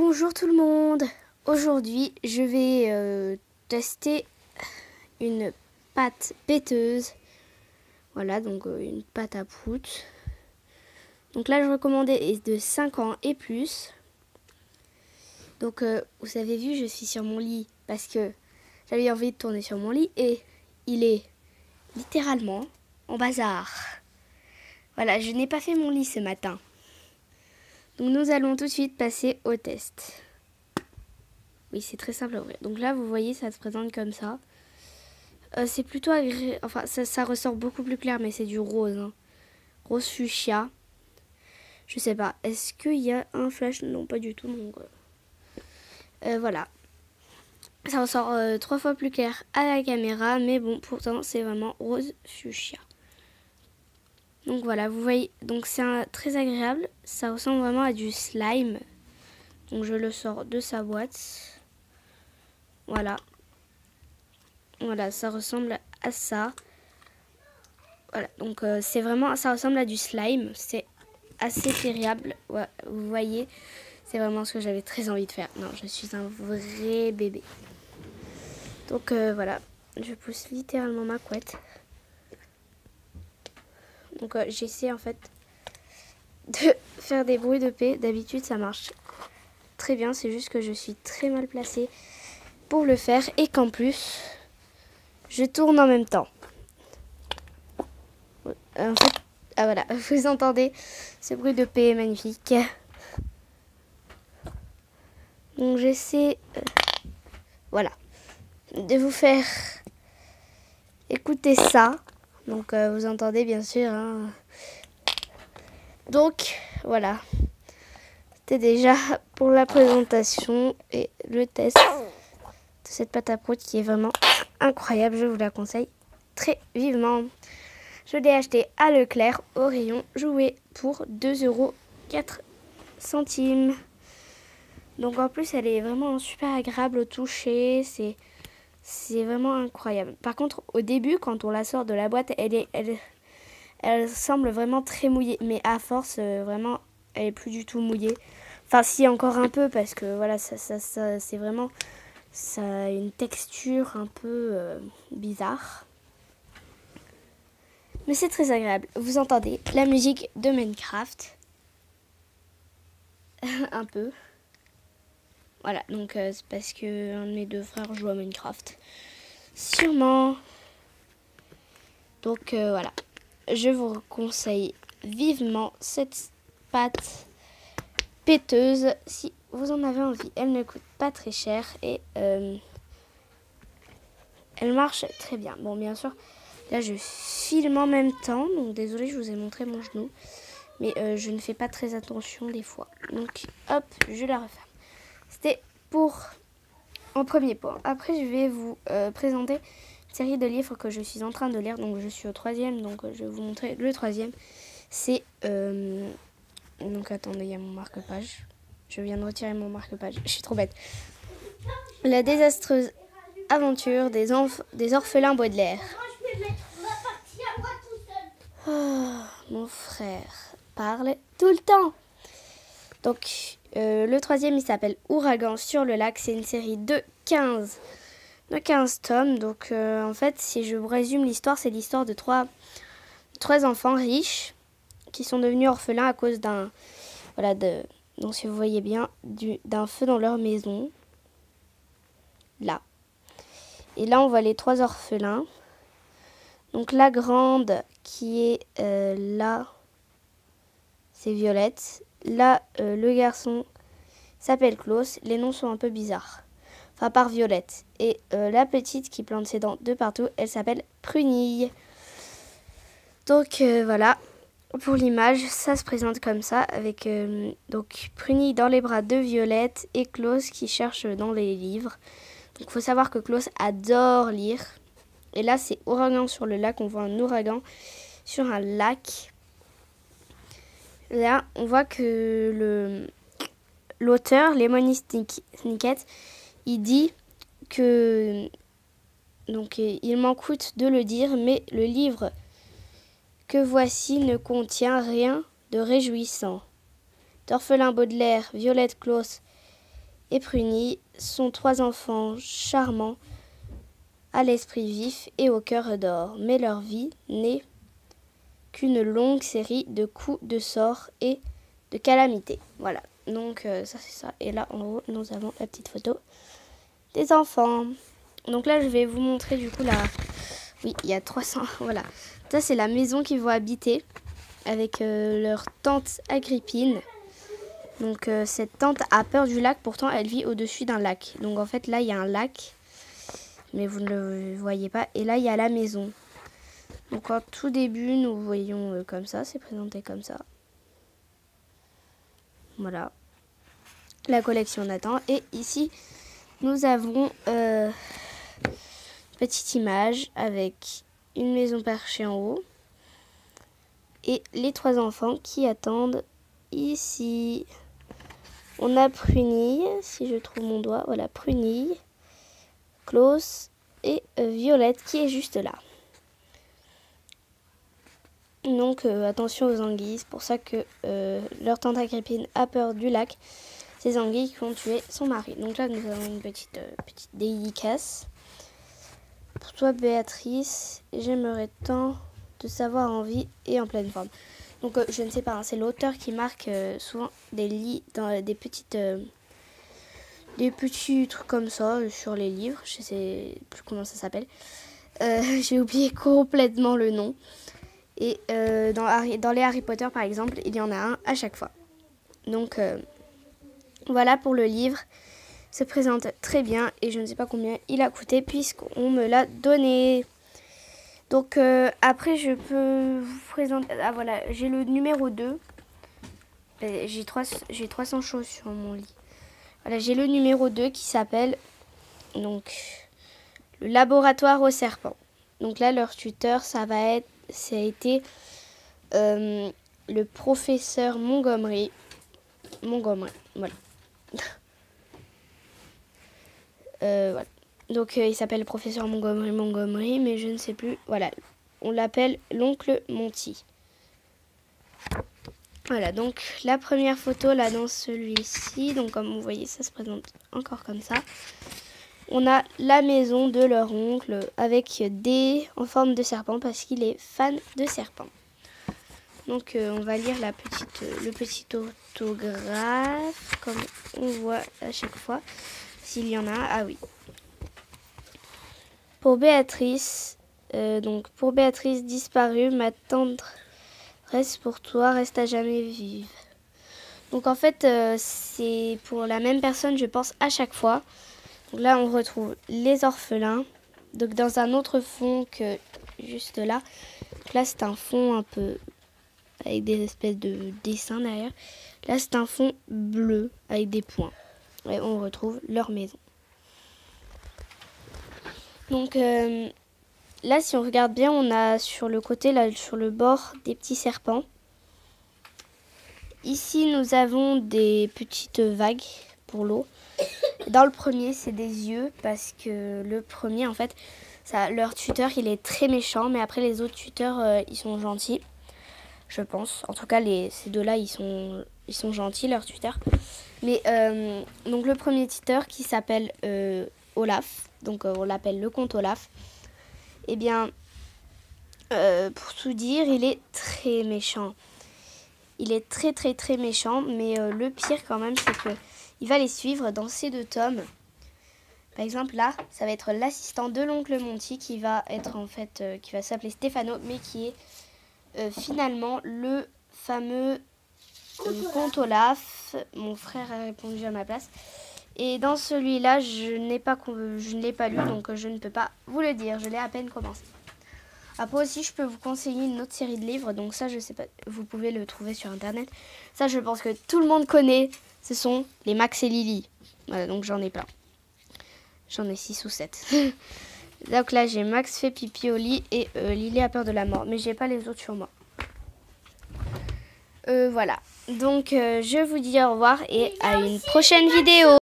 Bonjour tout le monde. Aujourd'hui, je vais tester une pâte péteuse. Voilà, donc une pâte à prout. Donc là, je recommandais est de 5 ans et plus. Donc, vous avez vu, je suis sur mon lit parce que j'avais envie de tourner sur mon lit et il est littéralement en bazar. Voilà, je n'ai pas fait mon lit ce matin. Donc nous allons tout de suite passer au test. Oui, c'est très simple à ouvrir. Donc là, vous voyez, ça se présente comme ça. C'est plutôt agréable. Enfin, ça ressort beaucoup plus clair, mais c'est du rose. Hein. Rose fuchsia. Je sais pas. Est-ce qu'il y a un flash? Non, pas du tout. Donc, voilà. Ça ressort 3 fois plus clair à la caméra. Mais bon, pourtant, c'est vraiment rose fuchsia. Donc voilà, vous voyez. Donc c'est très agréable. Ça ressemble vraiment à du slime. Donc je le sors de sa boîte. Voilà. Voilà, ça ressemble à ça. Voilà, donc c'est vraiment, ça ressemble à du slime. C'est assez terrible. Ouais, vous voyez, c'est vraiment ce que j'avais très envie de faire. Non, je suis un vrai bébé. Donc voilà, je pousse littéralement ma couette. Donc j'essaie en fait de faire des bruits de paix. D'habitude, ça marche très bien. C'est juste que je suis très mal placée pour le faire et qu'en plus, je tourne en même temps. En fait, ah voilà, vous entendez ce bruit de paix magnifique. Donc j'essaie, voilà, de vous faire écouter ça. Donc vous entendez bien sûr. Hein. Donc voilà, c'était déjà pour la présentation et le test de cette pâte à prout qui est vraiment incroyable. Je vous la conseille très vivement. Je l'ai acheté à Leclerc au rayon jouet pour 2,04 €. Donc en plus, elle est vraiment super agréable au toucher. C'est vraiment incroyable. Par contre, au début, quand on la sort de la boîte, elle semble vraiment très mouillée. Mais à force, vraiment, elle est plus du tout mouillée. Enfin, si, encore un peu, parce que voilà, ça c'est vraiment... Ça a une texture un peu bizarre. Mais c'est très agréable. Vous entendez la musique de Minecraft. Un peu. Voilà, donc c'est parce que un de mes deux frères joue à Minecraft. Sûrement. Donc voilà. Je vous conseille vivement cette pâte péteuse si vous en avez envie. Elle ne coûte pas très cher et elle marche très bien. Bon, bien sûr, là je filme en même temps. Donc désolée, je vous ai montré mon genou. Mais je ne fais pas très attention des fois. Donc hop, je la referme. C'était pour en premier point. Après, je vais vous présenter une série de livres que je suis en train de lire. Donc, je suis au 3e. Donc, je vais vous montrer le 3e. C'est... Donc, attendez, il y a mon marque-page. Je viens de retirer mon marque-page. Je suis trop bête. La désastreuse aventure des orphelins Baudelaire. Oh, mon frère parle tout le temps. Donc... le 3e, il s'appelle Ouragan sur le lac. C'est une série de 15 tomes. Donc, en fait, si je vous résume l'histoire, c'est l'histoire de trois enfants riches qui sont devenus orphelins à cause d'un... Voilà, donc si vous voyez bien, d'un feu dans leur maison. Là. Et là, on voit les 3 orphelins. Donc, la grande qui est là, c'est Violette. Là, le garçon s'appelle Klaus. Les noms sont un peu bizarres. Enfin, par Violette. Et la petite qui plante ses dents de partout, elle s'appelle Prunille. Donc, voilà. Pour l'image, ça se présente comme ça. Avec donc Prunille dans les bras de Violette et Klaus qui cherche dans les livres. Donc, il faut savoir que Klaus adore lire. Et là, c'est Ouragan sur le lac. On voit un ouragan sur un lac. Là, on voit que l'auteur, Lemony Snicket, il dit que, donc il m'en coûte de le dire, mais le livre que voici ne contient rien de réjouissant. D'orphelin Baudelaire, Violette Klaus et Pruny sont 3 enfants charmants, à l'esprit vif et au cœur d'or. Mais leur vie n'est qu'une longue série de coups de sort et de calamités. Voilà, donc ça c'est ça. Et là en haut, nous avons la petite photo des enfants. Donc là, je vais vous montrer du coup la... Oui, il y a 300, voilà. Ça, c'est la maison qu'ils vont habiter avec leur tante Agrippine. Donc cette tante a peur du lac, pourtant elle vit au-dessus d'un lac. Donc en fait là il y a un lac, mais vous ne le voyez pas. Et là il y a la maison. Donc en tout début nous voyons comme ça, c'est présenté comme ça. Voilà. La collection Nathan. Et ici nous avons une petite image avec une maison perchée en haut. Et les 3 enfants qui attendent ici. On a Pruny, si je trouve mon doigt, voilà, Pruny, Klaus et Violette qui est juste là. Donc attention aux anguilles, c'est pour ça que leur tante Agrippine a peur du lac. Ces anguilles qui ont tué son mari. Donc là nous avons une petite dédicace. Pour toi Béatrice, j'aimerais tant te savoir en vie et en pleine forme. Donc je ne sais pas, hein, c'est l'auteur qui marque souvent dans des petits trucs comme ça sur les livres. Je sais plus comment ça s'appelle. J'ai oublié complètement le nom. Et dans les Harry Potter par exemple, il y en a un à chaque fois. Donc voilà pour le livre. Se présente très bien et je ne sais pas combien il a coûté puisqu'on me l'a donné. Donc après je peux vous présenter... Ah voilà, j'ai le numéro 2. J'ai 300 choses sur mon lit. Voilà, j'ai le numéro 2 qui s'appelle donc le laboratoire au serpent. Donc là leur tuteur ça a été le professeur Montgomery. Voilà. Voilà. Donc il s'appelle professeur Montgomery, mais je ne sais plus. Voilà, on l'appelle l'oncle Monty. Voilà, donc la première photo là dans celui-ci, donc comme vous voyez, ça se présente encore comme ça. On a la maison de leur oncle avec des en forme de serpent parce qu'il est fan de serpents. Donc on va lire le petit autographe comme on voit à chaque fois. S'il y en a un, ah oui. Pour Béatrice, disparue, ma tendresse pour toi reste à jamais vive. Donc en fait, c'est pour la même personne, je pense, à chaque fois. Donc là, on retrouve les orphelins. Donc dans un autre fond que juste là. Donc là, c'est un fond un peu avec des espèces de dessins derrière. Là, c'est un fond bleu avec des points. Et on retrouve leur maison. Donc là, si on regarde bien, on a sur le côté, là, sur le bord, des petits serpents. Ici, nous avons des petites vagues pour l'eau. Dans le premier, c'est des yeux parce que le premier, en fait, leur tuteur, il est très méchant. Mais après, les autres tuteurs, ils sont gentils, je pense. En tout cas, ces deux-là, ils sont gentils, leurs tuteurs. Mais donc le premier tuteur qui s'appelle Olaf. Donc on l'appelle le comte Olaf. Eh bien, pour tout dire, il est très méchant. Il est très très très méchant, mais le pire quand même, c'est que il va les suivre dans ces 2 tomes. Par exemple, là, ça va être l'assistant de l'oncle Monty qui va être en fait, qui va s'appeler Stefano, mais qui est finalement le fameux comte Olaf. Mon frère a répondu à ma place. Et dans celui-là, je ne l'ai pas lu, donc je ne peux pas vous le dire. Je l'ai à peine commencé. Après aussi, je peux vous conseiller une autre série de livres. Donc ça, je sais pas, vous pouvez le trouver sur Internet. Ça, je pense que tout le monde connaît. Ce sont les Max et Lily. Voilà, donc j'en ai plein. J'en ai 6 ou 7. Donc là, j'ai Max fait pipi au lit et Lily a peur de la mort. Mais j'ai pas les autres sur moi. Voilà. Donc, je vous dis au revoir et à une prochaine vidéo.